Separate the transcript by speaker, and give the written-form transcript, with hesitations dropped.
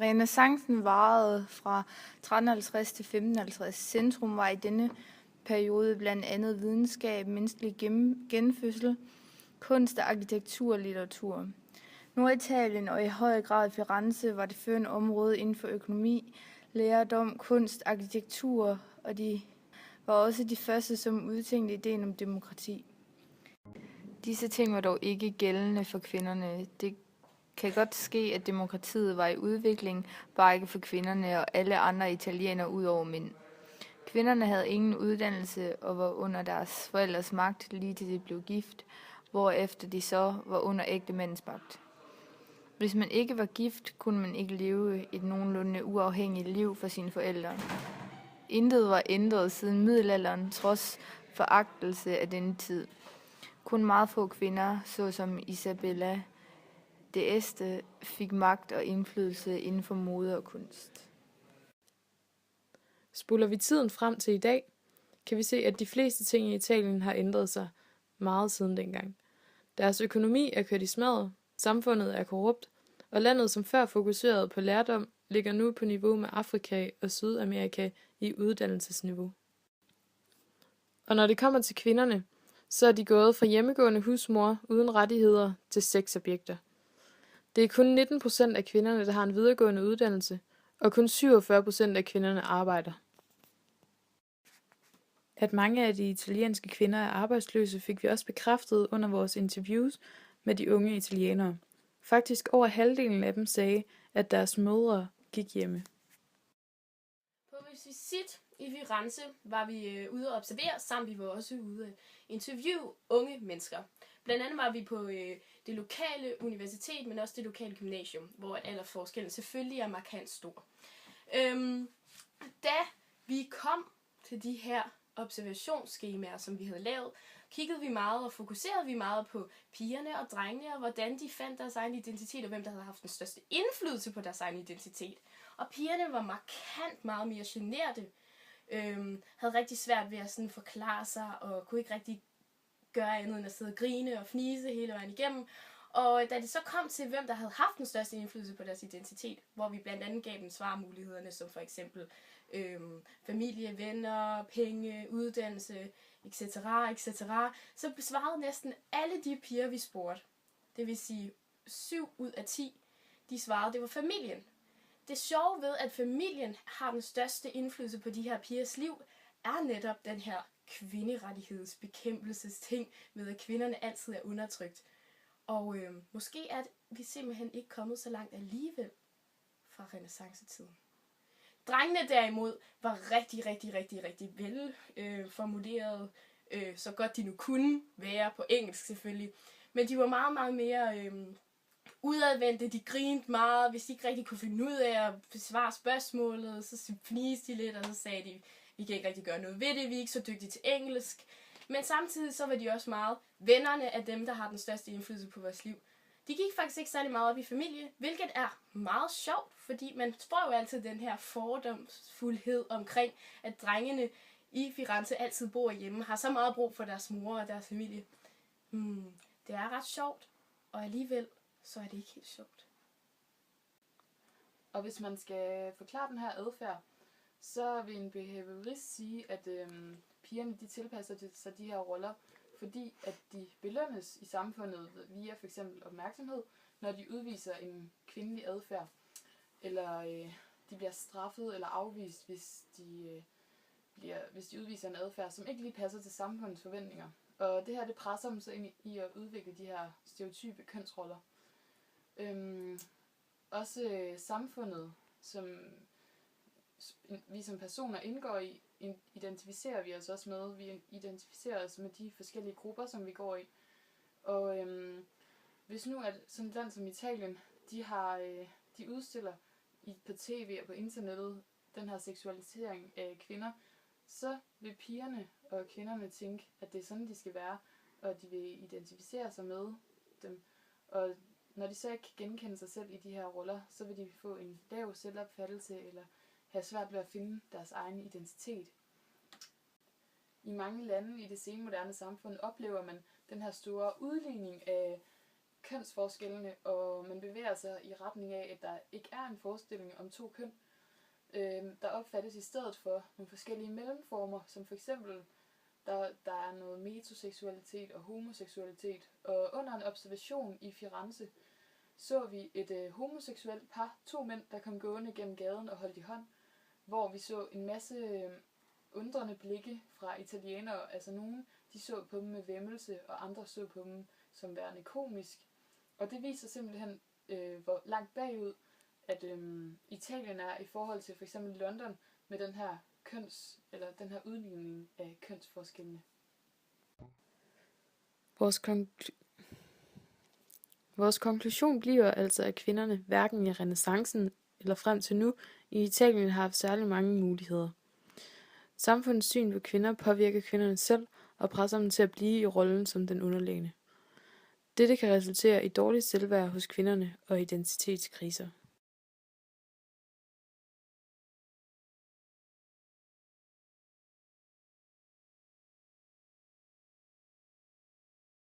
Speaker 1: Renæssancen varede fra 1350 til 1550. Centrum var i denne periode blandt andet videnskab, menneskelig genfødsel, kunst og arkitektur og litteratur. Norditalien og i høj grad Firenze var det førende område inden for økonomi, læredom, kunst, arkitektur, og de var også de første, som udtænkte ideen om demokrati. Disse ting var dog ikke gældende for kvinderne. Det kan godt ske, at demokratiet var i udvikling, bare ikke for kvinderne og alle andre italienere ud over mænd. Kvinderne havde ingen uddannelse og var under deres forældres magt, lige til de blev gift, hvorefter de så var under ægtemandens magt. Hvis man ikke var gift, kunne man ikke leve et nogenlunde uafhængigt liv for sine forældre. Intet var ændret siden middelalderen, trods foragtelse af denne tid. Kun meget få kvinder, såsom Isabella d'Este, fik magt og indflydelse inden for mode og kunst.
Speaker 2: Spoler vi tiden frem til i dag, kan vi se, at de fleste ting i Italien har ændret sig meget siden dengang. Deres økonomi er kørt i smadret, samfundet er korrupt, og landet, som før fokuserede på lærdom, ligger nu på niveau med Afrika og Sydamerika i uddannelsesniveau. Og når det kommer til kvinderne, så er de gået fra hjemmegående husmor uden rettigheder til sexobjekter. Det er kun 19% af kvinderne, der har en videregående uddannelse, og kun 47% af kvinderne arbejder. At mange af de italienske kvinder er arbejdsløse, fik vi også bekræftet under vores interviews med de unge italienere. Faktisk over halvdelen af dem sagde, at deres mødre gik hjemme.
Speaker 3: På visit i Firenze var vi ude at observere, samt vi var også ude at interviewe unge mennesker. Blandt andet var vi på det lokale universitet, men også det lokale gymnasium, hvor aldersforskellen selvfølgelig er markant stor. Da vi kom til de her observationsskemaer, som vi havde lavet, kiggede vi meget og fokuserede vi meget på pigerne og drengene, og hvordan de fandt deres egen identitet, og hvem der havde haft den største indflydelse på deres egen identitet. Og pigerne var markant meget mere generte, havde rigtig svært ved at sådan forklare sig, og kunne ikke rigtig gøre andet end at sidde og grine og fnise hele vejen igennem. Og da det så kom til, hvem der havde haft den største indflydelse på deres identitet, hvor vi blandt andet gav dem svarmulighederne, som for eksempel familie, venner, penge, uddannelse, etc., så besvarede næsten alle de piger, vi spurgte. Det vil sige 7 ud af 10, de svarede, det var familien. Det sjove ved, at familien har den største indflydelse på de her pigers liv, er netop den her kvinderettighedsbekæmpelsesting med, at kvinderne altid er undertrykt. Og måske er vi simpelthen ikke kommet så langt alligevel fra renæssancetiden. Drengene derimod var rigtig vel formuleret, så godt de nu kunne være på engelsk selvfølgelig. Men de var meget mere udadvendte, de grinede meget. Hvis de ikke rigtig kunne finde ud af at besvare spørgsmålet, så fniste de lidt, og så sagde de, vi kan ikke rigtig gøre noget ved det, vi er ikke så dygtige til engelsk. Men samtidig så var de også meget vennerne af dem, der har den største indflydelse på vores liv. De gik faktisk ikke særlig meget op i familie, hvilket er meget sjovt, fordi man får jo altid den her fordomsfuldhed omkring, at drengene i Firenze altid bor hjemme, har så meget brug for deres mor og deres familie. Det er ret sjovt, og alligevel så er det ikke helt sjovt.
Speaker 2: Og hvis man skal forklare den her adfærd, så vil en behaviorist sige, at pigerne de tilpasser sig de her roller, fordi at de belønnes i samfundet via for eksempel opmærksomhed, når de udviser en kvindelig adfærd, eller de bliver straffet eller afvist, hvis de udviser en adfærd, som ikke lige passer til samfundets forventninger. Og det her, det presser dem så ind i at udvikle de her stereotype kønsroller. Også samfundet, som vi som personer indgår i, identificerer vi os også med. Vi identificerer os med de forskellige grupper, som vi går i. Og hvis nu at sådan et land som Italien, de udstiller på tv og på internettet den her seksualisering af kvinder, så vil pigerne og kvinderne tænke, at det er sådan, de skal være, og de vil identificere sig med dem. Og når de så ikke kan genkende sig selv i de her roller, så vil de få en lav selvopfattelse eller have svært ved at finde deres egen identitet. I mange lande i det senmoderne samfund oplever man den her store udligning af kønsforskellene, og man bevæger sig i retning af, at der ikke er en forestilling om to køn. Der opfattes i stedet for nogle forskellige mellemformer, som for eksempel, der er noget metroseksualitet og homoseksualitet. Og under en observation i Firenze, så vi et homoseksuelt par, 2 mænd, der kom gående gennem gaden og holdt i hånd, hvor vi så en masse undrende blikke fra italienere. Altså nogen, de så på dem med væmmelse, og andre så på dem som værende komisk. Og det viser simpelthen, hvor langt bagud, at Italien er i forhold til for eksempel London med den her den her udligning af kønsforskellene.
Speaker 4: Vores konklusion bliver altså, at kvinderne hverken i renæssancen eller frem til nu i Italien har haft særlig mange muligheder. Samfundets syn på kvinder påvirker kvinderne selv og presser dem til at blive i rollen som den underlegne. Dette kan resultere i dårligt selvværd hos kvinderne og identitetskriser.